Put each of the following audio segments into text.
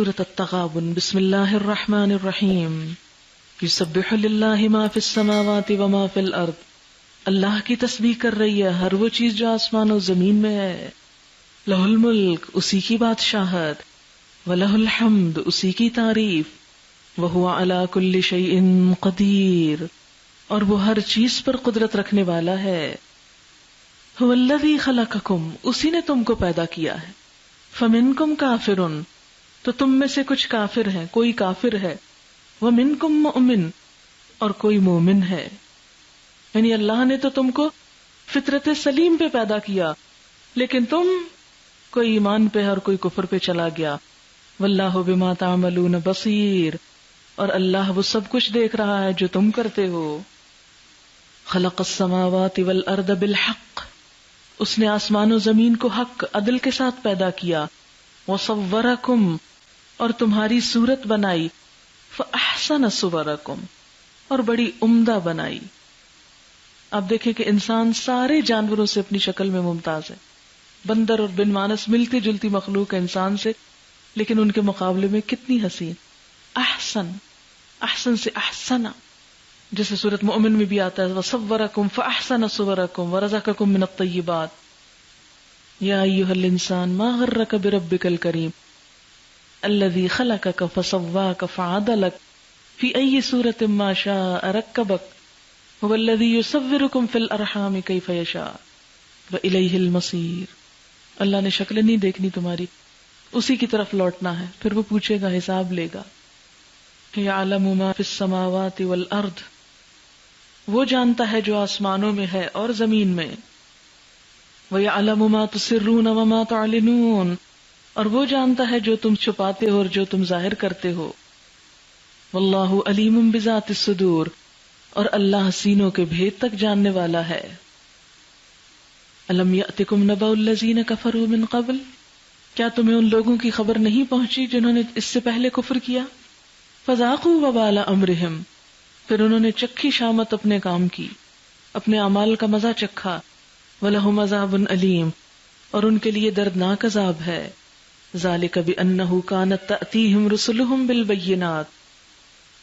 سورۃ التغابن۔ بسم اللہ الرحمن الرحیم۔ یسبح للہ ما فی السماوات وما فی الارض، اللہ کی تسبیح کر رہی ہے ہر وہ چیز جو آسمان و زمین میں ہے۔ لہ الملک، اسی کی بادشاہت، ولہ الحمد، اسی کی تعریف، وہو علی کل شیء قدیر، اور وہ ہر چیز پر قدرت رکھنے والا ہے۔ هو الذی خلقکم، اسی نے تم کو پیدا کیا ہے۔ فمنکم کافر، تو تم میں سے کچھ کافر ہیں، کوئی کافر ہے۔ ومنکم مؤمن، اور کوئی مومن ہے۔ یعنی اللہ نے تو تم کو فطرت سلیم پہ پیدا کیا، لیکن تم کوئی ایمان پہ اور کوئی کفر پہ چلا گیا۔ واللہ بما تعملون بصیر، اور اللہ وہ سب کچھ دیکھ رہا ہے جو تم کرتے ہو۔ خلق السماوات والارض بالحق، اس نے آسمان و زمین کو حق عدل کے ساتھ پیدا کیا۔ وصورکم، اور تمہاری صورت بنائی۔ فاحسن صورکم، اور بڑی عمدہ بنائی۔ آپ دیکھیں کہ انسان سارے جانوروں سے اپنی شکل میں ممتاز ہے۔ بندر اور بن مانس ملتی جلتی مخلوق ہے انسان سے، لیکن ان کے مقابلے میں کتنی حسین۔ احسن، احسن سے احسنا، جیسے سورۃ مؤمن میں بھی آتا ہے وصورکم فاحسن صورکم ورزقکم من الطیبات۔ یا ایھا الانسان ما غرک بربک الکریم الذی خلقک فسواک فعدلک فی ای صورۃ ما شاء رکبک هو الذی یصورکم فی الارحام کیف یشاء والیہ المصیر۔ اللہ نے شکل نہیں دیکھنی تمہاری، اسی کی طرف لوٹنا ہے، پھر وہ پوچھے گا، حساب لے گا۔ یعلم ما فی السماوات والارض، وہ جانتا ہے جو آسمانوں میں ہے اور زمین میں۔ وَيَعْلَمُ مَا تُسِرُّونَ وَمَا تُعْلِنُونَ، اور وہ جانتا ہے جو تم چھپاتے ہو اور جو تم ظاہر کرتے ہو۔ وَاللَّهُ عَلِيمٌ بِذَاتِ الصُّدُورِ، اور اللہ سینوں کے بھید تک جاننے والا ہے۔ أَلَمْ يَأْتِكُمْ نَبَأُ الَّذِينَ كَفَرُوا مِنْ قَبْلُ، کیا تمہیں ان لوگوں کی خبر نہیں پہنچی جنہوں نے اس سے پہلے کفر کیا؟ فَذَاقُوا وَبَالَ أَمْرِهِمْ، پھر انہوں نے چکھی شامت اپنے کام کی، اپنے اعمال کا مزہ چکھا۔ وَلَهُمْ عَذَابٌ أَلِيمٌ، اور ان کے لیے دردناک عذاب ہے۔ ذَلِكَ بِأَنَّهُ كَانَتْ تَأْتِيهِمْ رُسُلُهُمْ بِالْبَيِّنَاتِ،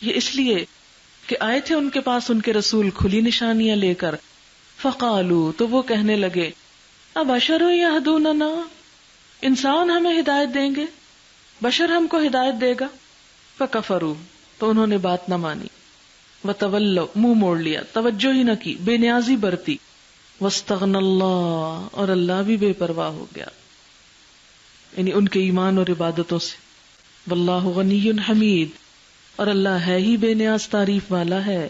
یہ اس لیے کہ آئے تھے ان کے پاس ان کے رسول کھلی نشانیاں لے کر۔ فَقَالُوا، تو وہ کہنے لگے، أَبَشَرٌ يَهْدُونَنَا، انسان ہمیں ہدایت دیں گے، بشر ہم کو ہدایت دے گا۔ فَكَفَرُوا، تو انہوں نے بات نہ مانی۔ وَتَوَلَّوْا، منہ موڑ لیا، توجہ ہی نہ کی، بے نیازی برتی۔ وَاسْتَغْنَى اللَّهُ، اور اللہ بھی بے پرواہ ہو گیا، یعنی ان کے ایمان اور عبادتوں سے۔ وَاللَّهُ غَنِيٌّ حَمِيدٌ، اور اللہ ہے ہی بے نیاز تعریف والا ہے۔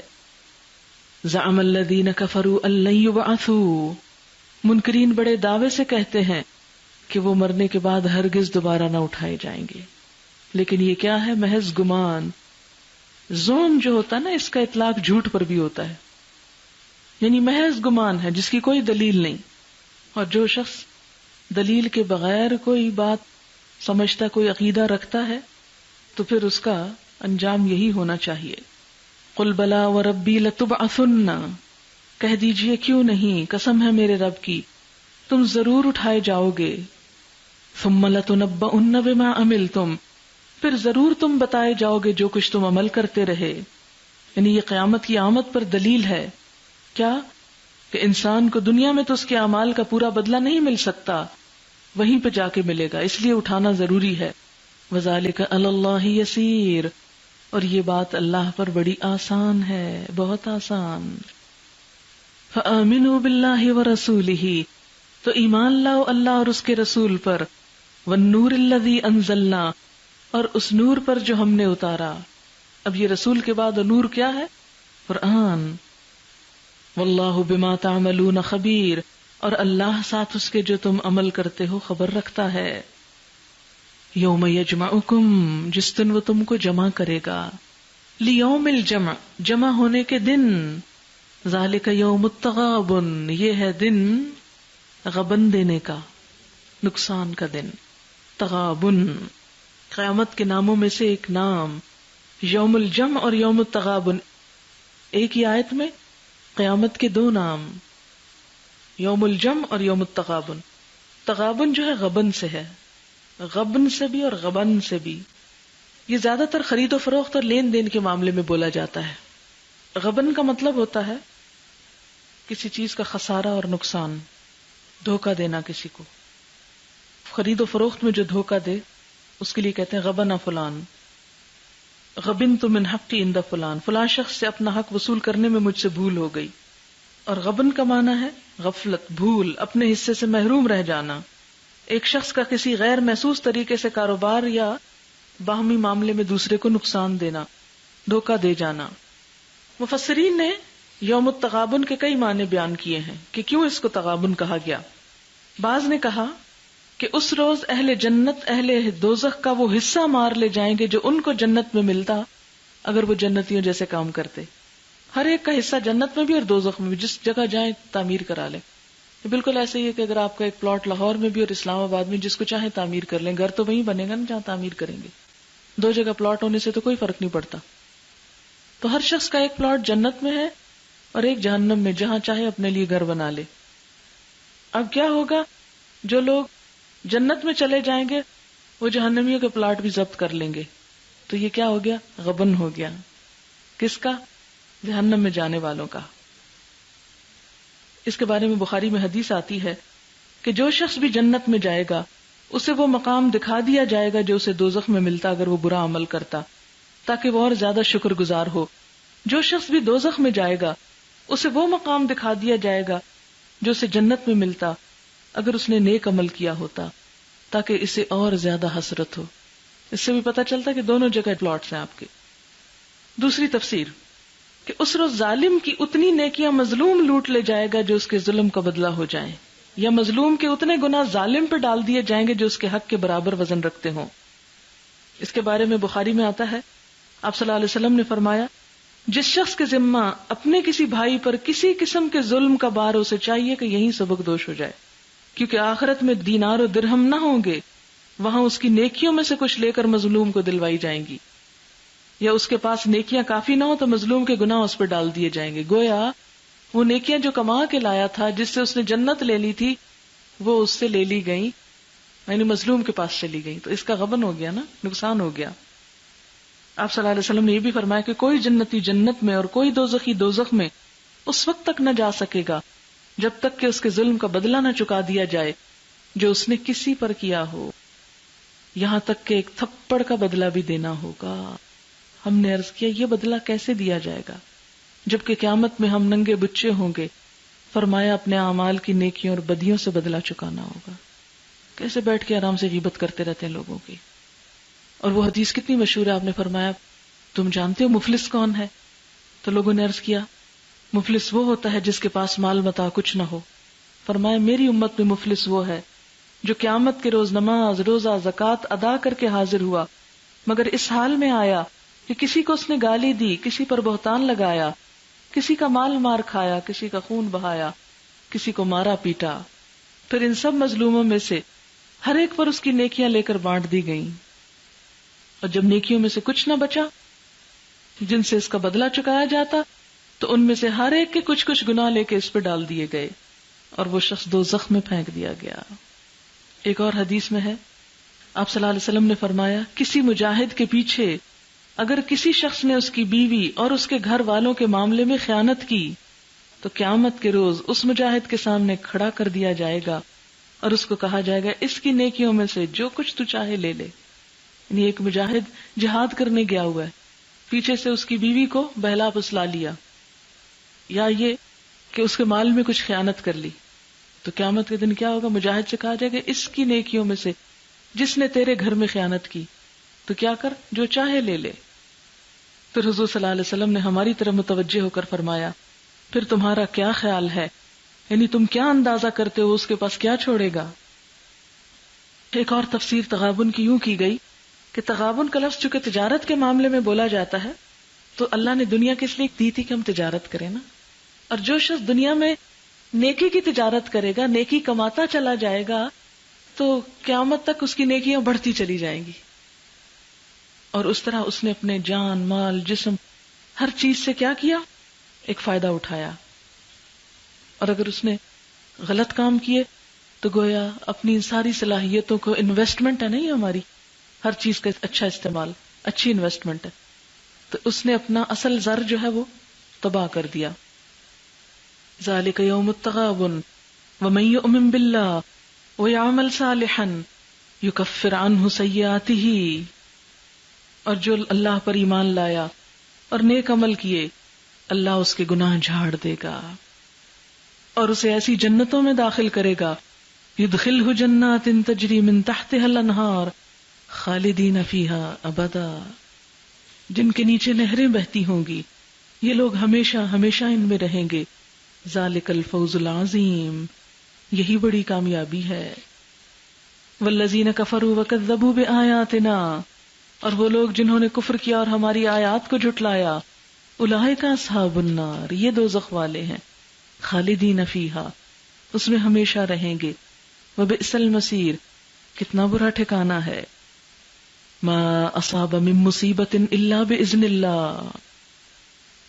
زَعَمَ الَّذِينَ كَفَرُوا أَن لَّن يُبْعَثُوا، منکرین بڑے دعوے سے کہتے ہیں کہ وہ مرنے کے بعد ہرگز دوبارہ نہ اٹھائے جائیں گے، لیکن یہ کیا ہے؟ محض گمان۔ زوم جو ہوتا ہے نا، اس کا اطلاق جھوٹ پر بھی ہوتا ہے، یعنی محض گمان ہے جس کی کوئی دلیل نہیں۔ اور جو شخص دلیل کے بغیر کوئی بات سمجھتا، کوئی عقیدہ رکھتا ہے، تو پھر اس کا انجام یہی ہونا چاہیے۔ قل بلا وربی لتبعثن، کہہ دیجئے کیوں نہیں، قسم ہے میرے رب کی، تم ضرور اٹھائے جاؤ گے۔ ثم لتنبؤن بما عملتم، پھر ضرور تم بتائے جاؤ گے جو کچھ تم عمل کرتے رہے۔ یعنی یہ قیامت کی آمد پر دلیل ہے۔ کیا کہ انسان کو دنیا میں تو اس کے اعمال کا پورا بدلہ نہیں مل سکتا، وہیں پہ جا کے ملے گا، اس لیے اٹھانا ضروری ہے۔ وَذَلِكَ عَلَى اللَّهِ يَسِيرٌ، اور یہ بات اللہ پر بڑی آسان ہے، بہت آسان۔ فَآمِنُوا بِاللَّهِ وَرَسُولِهِ، تو ایمان لاؤ اللہ اور اس کے رسول پر۔ وَالنُّورِ الَّذِي أَنزَلْنَا، اور اس نور پر جو ہم نے اتارا۔ اب یہ رسول کے بعد نور کیا ہے؟ قرآن۔ واللہ بما تعملون خبیر، اور اللہ ساتھ اس کے جو تم عمل کرتے ہو خبر رکھتا ہے۔ یوم یجمعکم، جس دن وہ تم کو جمع کرے گا۔ لیوم الجمع، جمع ہونے کے دن۔ ذالک یوم التغابن، یہ ہے دن غبن دینے کا، نقصان کا دن۔ تغابن قیامت کے ناموں میں سے ایک نام، یوم الجمع اور یوم التغابن۔ ایک ہی آیت میں قیامت کے دو نام، یوم الجمع اور یوم التغابن۔ تغابن جو ہے غبن سے ہے، غبن سے بھی اور غبن سے بھی، یہ زیادہ تر خرید و فروخت اور لین دین کے معاملے میں بولا جاتا ہے. غبن کا مطلب ہوتا ہے کسی چیز کا خسارہ اور نقصان، دھوکہ دینا کسی کو. خرید و فروخت میں جو دھوکہ دے اس کے لیے کہتے ہیں غبن فلان. غبنت من حقی عند فلان، فلان شخص سے اپنا حق وصول کرنے میں مجھ سے بھول ہو گئی. اور غبن کا معنی ہے غفلت، بھول، اپنے حصے سے محروم رہ جانا. ایک شخص کا کسی غیر محسوس طریقے سے کاروبار یا باہمی معاملے میں دوسرے کو نقصان دینا، دھوکہ دے جانا. مفسرین نے یوم التغابن کے کئی معنی بیان کیے ہیں کہ کیوں اس کو تغابن کہا گیا. بعض نے کہا کہ اس روز اہل جنت اہل دوزخ کا وہ حصہ مار لے جائیں گے جو ان کو جنت میں ملتا اگر وہ جنتیوں جیسے کام کرتے. ہر ایک کا حصہ جنت میں بھی اور دوزخ میں بھی، جس جگہ جائیں تعمیر کرا لیں. بالکل ایسے ہی ہے کہ اگر آپ کا ایک پلاٹ لاہور میں بھی اور اسلام آباد میں، جس کو چاہیں تعمیر کر لیں، گھر تو وہیں بنے گا نا جہاں تعمیر کریں گے. دو جگہ پلاٹ ہونے سے تو کوئی فرق نہیں پڑتا. تو ہر شخص کا ایک پلاٹ جنت میں ہے اور ایک جہنم میں، جہاں چاہے اپنے لیے گھر بنا لے. اب کیا ہوگا؟ جو لوگ جنت میں چلے جائیں گے وہ جہنمیوں کے پلاٹ بھی ضبط کر لیں گے. تو یہ کیا ہو گیا؟ غبن ہو گیا. کس کا؟ جہنم میں جانے والوں کا. اس کے بارے میں بخاری میں حدیث آتی ہے کہ جو شخص بھی جنت میں جائے گا اسے وہ مقام دکھا دیا جائے گا جو اسے دوزخ میں ملتا اگر وہ برا عمل کرتا، تاکہ وہ اور زیادہ شکر گزار ہو. جو شخص بھی دوزخ میں جائے گا اسے وہ مقام دکھا دیا جائے گا جو اسے جنت میں ملتا اگر اس نے نیک عمل کیا ہوتا، تاکہ اسے اور زیادہ حسرت ہو. اس سے بھی پتہ چلتا کہ دونوں جگہ پلاٹس ہیں آپ کے. دوسری تفسیر کہ اس روز ظالم کی اتنی نیکیاں مظلوم لوٹ لے جائے گا جو اس کے ظلم کا بدلہ ہو جائیں، یا مظلوم کے اتنے گناہ ظالم پہ ڈال دیے جائیں گے جو اس کے حق کے برابر وزن رکھتے ہوں. اس کے بارے میں بخاری میں آتا ہے آپ صلی اللہ علیہ وسلم نے فرمایا جس شخص کے ذمہ اپنے کسی بھائی پر کسی قسم کے ظلم کا بار، اسے چاہیے کہ یہیں سبق دوش ہو جائے، کیونکہ آخرت میں دینار و درہم نہ ہوں گے، وہاں اس کی نیکیوں میں سے کچھ لے کر مظلوم کو دلوائی جائیں گی، یا اس کے پاس نیکیاں کافی نہ ہو تو مظلوم کے گناہ اس پر ڈال دیے جائیں گے. گویا وہ نیکیاں جو کما کے لایا تھا، جس سے اس نے جنت لے لی تھی، وہ اس سے لے لی گئی، یعنی مظلوم کے پاس چلی گئی. تو اس کا غبن ہو گیا نا، نقصان ہو گیا. آپ صلی اللہ علیہ وسلم نے یہ بھی فرمایا کہ کوئی جنتی جنت میں اور کوئی دوزخی دوزخ میں اس وقت تک نہ جا سکے گا جب تک کہ اس کے ظلم کا بدلہ نہ چکا دیا جائے جو اس نے کسی پر کیا ہو، یہاں تک کہ ایک تھپڑ کا بدلہ بھی دینا ہوگا. ہم نے عرض کیا یہ بدلہ کیسے دیا جائے گا جبکہ قیامت میں ہم ننگے بچے ہوں گے؟ فرمایا اپنے اعمال کی نیکیوں اور بدیوں سے بدلہ چکانا ہوگا. کیسے بیٹھ کے آرام سے غیبت کرتے رہتے ہیں لوگوں کی. اور وہ حدیث کتنی مشہور ہے، آپ نے فرمایا تم جانتے ہو مفلس کون ہے؟ تو لوگوں نے عرض کیا مفلس وہ ہوتا ہے جس کے پاس مال متاع کچھ نہ ہو. فرمایا میری امت میں مفلس وہ ہے جو قیامت کے روز نماز، روزہ، زکوٰۃ ادا کر کے حاضر ہوا مگر اس حال میں آیا کہ کسی کو اس نے گالی دی، کسی پر بہتان لگایا، کسی کا مال مار کھایا، کسی کا خون بہایا، کسی کو مارا پیٹا. پھر ان سب مظلوموں میں سے ہر ایک پر اس کی نیکیاں لے کر بانٹ دی گئیں، اور جب نیکیوں میں سے کچھ نہ بچا جن سے اس کا بدلہ چکایا جاتا تو ان میں سے ہر ایک کے کچھ کچھ گناہ لے کے اس پہ ڈال دیے گئے اور وہ شخص دوزخ میں پھینک دیا گیا. ایک اور حدیث میں ہے آپ صلی اللہ علیہ وسلم نے فرمایا کسی مجاہد کے پیچھے اگر کسی شخص نے اس کی بیوی اور اس کے گھر والوں کے معاملے میں خیانت کی تو قیامت کے روز اس مجاہد کے سامنے کھڑا کر دیا جائے گا اور اس کو کہا جائے گا اس کی نیکیوں میں سے جو کچھ تو چاہے لے لے. یعنی ایک مجاہد جہاد کرنے گیا ہوا ہے، پیچھے سے اس کی بیوی کو بہلا پسلا لیا یا یہ کہ اس کے مال میں کچھ خیانت کر لی، تو قیامت کے دن کیا ہوگا؟ مجاہد سے کہا جائے گا اس کی نیکیوں میں سے جس نے تیرے گھر میں خیانت کی تو کیا کر، جو چاہے لے لے. پھر حضور صلی اللہ علیہ وسلم نے ہماری طرف متوجہ ہو کر فرمایا پھر تمہارا کیا خیال ہے، یعنی تم کیا اندازہ کرتے ہو اس کے پاس کیا چھوڑے گا. ایک اور تفسیر تغابن کی یوں کی گئی کہ تغابن کا لفظ چونکہ تجارت کے معاملے میں بولا جاتا ہے تو اللہ نے دنیا کس لیے دی تھی کہ ہم تجارت کریں نا، اور جو شخص دنیا میں نیکی کی تجارت کرے گا، نیکی کماتا چلا جائے گا تو قیامت تک اس کی نیکیاں بڑھتی چلی جائیں گی، اور اس طرح اس نے اپنے جان، مال، جسم، ہر چیز سے کیا کیا؟ ایک فائدہ اٹھایا. اور اگر اس نے غلط کام کیے تو گویا اپنی ساری صلاحیتوں کو، انویسٹمنٹ ہے نہیں ہماری، ہر چیز کا اچھا استعمال اچھی انویسٹمنٹ ہے، تو اس نے اپنا اصل زر جو ہے وہ تباہ کر دیا. ذالک یوم التغابن ومن یؤمن باللہ ویعمل صالحا یکفر عنہ سیئاتہ، اور جو اللہ پر ایمان لایا اور نیک عمل کیے اللہ اس کے گناہ جھاڑ دے گا اور اسے ایسی جنتوں میں داخل کرے گا، یدخلہ جنات تجری من تحتها الانہار خالدین فیہا ابدا، جن کے نیچے نہریں بہتی ہوں گی، یہ لوگ ہمیشہ ہمیشہ ان میں رہیں گے. ذالک الفوز العظیم، یہی بڑی کامیابی ہے. والذین کفروا وکذبوا بآیاتنا، اور وہ لوگ جنہوں نے کفر کیا اور ہماری آیات کو جھٹلایا، اولئک اصحاب النار، یہ دوزخ والے ہیں. خالدین فیہا، اس میں ہمیشہ رہیں گے. وبئس المصیر، کتنا برا ٹھکانہ ہے. ما اصاب من مصیبت الا باذن اللہ،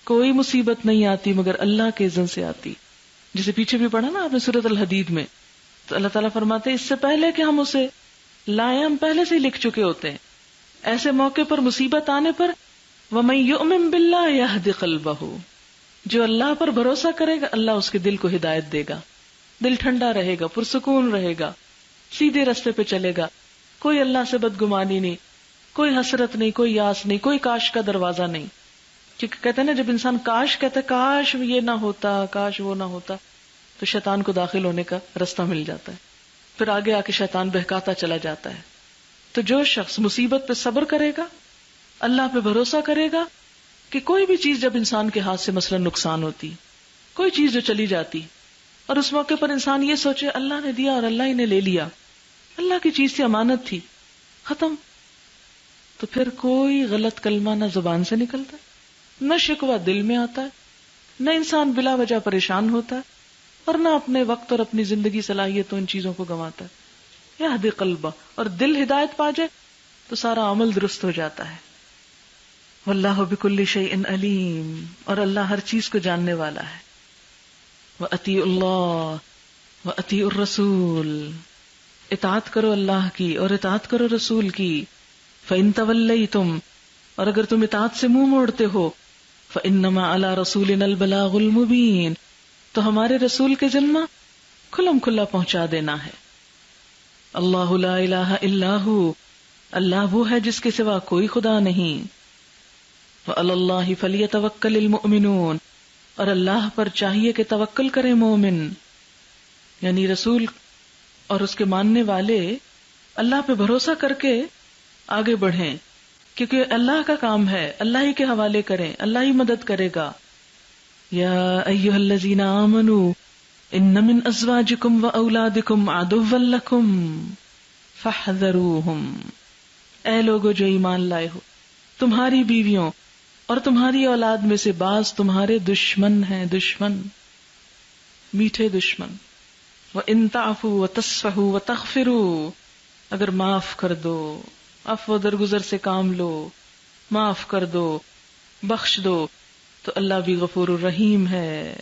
کوئی مصیبت نہیں آتی مگر اللہ کے اذن سے آتی. جسے پیچھے بھی پڑھا نا آپ نے سورۃ الحدید میں، تو اللہ تعالیٰ فرماتے ہیں اس سے پہلے کہ ہم اسے لائیں ہم پہلے سے ہی لکھ چکے ہوتے ہیں. ایسے موقع پر مصیبت آنے پر وَمَن يُؤْمِن بِاللَّهِ يَهْدِ قَلْبَهُ، جو اللہ پر بھروسہ کرے گا اللہ اس کے دل کو ہدایت دے گا، دل ٹھنڈا رہے گا، پرسکون رہے گا، سیدھے راستے پہ چلے گا. کوئی اللہ سے بدگمانی نہیں، کوئی حسرت نہیں، کوئی یاس نہیں، کوئی کاش کا دروازہ نہیں. کیونکہ کہتے ہیں نا جب انسان کاش کہتا ہے کاش یہ نہ ہوتا، کاش وہ نہ ہوتا، تو شیطان کو داخل ہونے کا راستہ مل جاتا ہے، پھر آگے آ کے شیطان بہکاتا چلا جاتا ہے. تو جو شخص مصیبت پہ صبر کرے گا، اللہ پہ بھروسہ کرے گا، کہ کوئی بھی چیز جب انسان کے ہاتھ سے مثلا نقصان ہوتی، کوئی چیز جو چلی جاتی، اور اس موقع پر انسان یہ سوچے اللہ نے دیا اور اللہ ہی نے لے لیا، اللہ کی چیز سے امانت تھی، ختم، تو پھر کوئی غلط کلمہ نہ زبان سے نکلتا، نہ شکوہ دل میں آتا ہے، نہ انسان بلا وجہ پریشان ہوتا ہے، اور نہ اپنے وقت اور اپنی زندگی صلاحیتوں ان چیزوں کو گنواتا ہے. یہدی قلبہ، اور دل ہدایت پا جائے تو سارا عمل درست ہو جاتا ہے. واللہ بکل شیء علیم، اور اللہ ہر چیز کو جاننے والا ہے. وَأَطِیعُوا اللَّهَ وَأَطِیعُوا الرَّسُولَ، اطاعت کرو اللہ کی اور اطاعت کرو رسول کی. فَإِن تَوَلَّيْتُمْ، اور اگر تم اطاعت سے منہ موڑتے ہو، فَإِنَّمَا عَلَى رَسُولِنَا الْبَلَاغُ الْمُبِينُ، تو ہمارے رسول کے ذمہ کھلم کھلا پہنچا دینا ہے. اللہ لا الہ الا ہو، اللہ وہ ہے جس کے سوا کوئی خدا نہیں. وعلی اللہ فلیتوکل المؤمنون، اور اللہ پر چاہیے کہ توکل کرے مومن، یعنی رسول اور اس کے ماننے والے اللہ پہ بھروسہ کر کے آگے بڑھیں، کیونکہ اللہ کا کام ہے، اللہ ہی کے حوالے کریں، اللہ ہی مدد کرے گا. یا ایھا الذین آمنوا ان من ازواجکم واولادکم عدوا لکم فاحذروہم، اے لوگو جو ایمان لائے ہو، تمہاری بیویوں اور تمہاری اولاد میں سے بعض تمہارے دشمن ہیں، دشمن، میٹھے دشمن. وَإِن تَعْفُوا وَتَصْفَحُوا وَتَغْفِرُوا، اگر معاف کر دو، عفو درگزر سے کام لو، معاف کر دو، بخش دو، تو اللہ بھی غفور الرحیم ہے.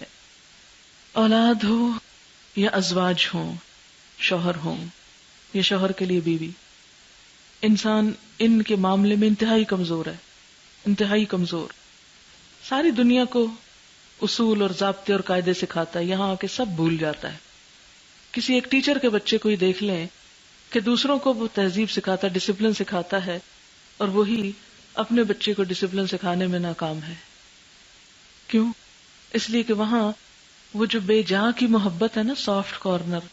اولاد ہو یا ازواج ہوں، شوہر ہوں یا شوہر کے لیے بیوی، انسان ان کے معاملے میں انتہائی کمزور ہے، انتہائی کمزور. ساری دنیا کو اصول اور ضابطے اور قاعدے سکھاتا ہے، یہاں آ کے سب بھول جاتا ہے. کسی ایک ٹیچر کے بچے کو ہی دیکھ لیں کہ دوسروں کو وہ تہذیب سکھاتا ہے، ڈسپلن سکھاتا ہے، اور وہی اپنے بچے کو ڈسپلن سکھانے میں ناکام ہے. کیوں؟ اس لیے کہ وہاں وہ جو بے جا کی محبت ہے نا، سافٹ کارنر،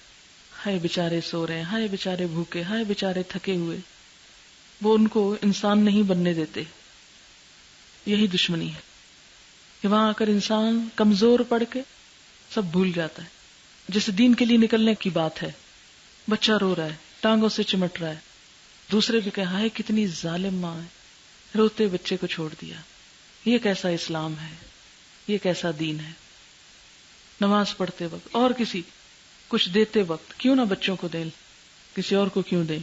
ہائے بیچارے سو رہے ہیں، ہائے بیچارے بھوکے، ہائے بیچارے تھکے ہوئے، وہ ان کو انسان نہیں بننے دیتے. یہی دشمنی ہے کہ وہاں آ کر انسان کمزور پڑ کے سب بھول جاتا ہے. جیسے دین کے لیے نکلنے کی بات ہے، بچہ رو رہا ہے، ٹانگوں سے چمٹ رہا ہے، دوسرے بھی کہا ہے کتنی ظالم ماں ہے، روتے بچے کو چھوڑ دیا. یہ کیسا اسلام ہے، یہ کیسا دین ہے. نماز پڑھتے وقت اور کسی کچھ دیتے وقت کیوں نہ بچوں کو دیں، کسی اور کو کیوں دیں.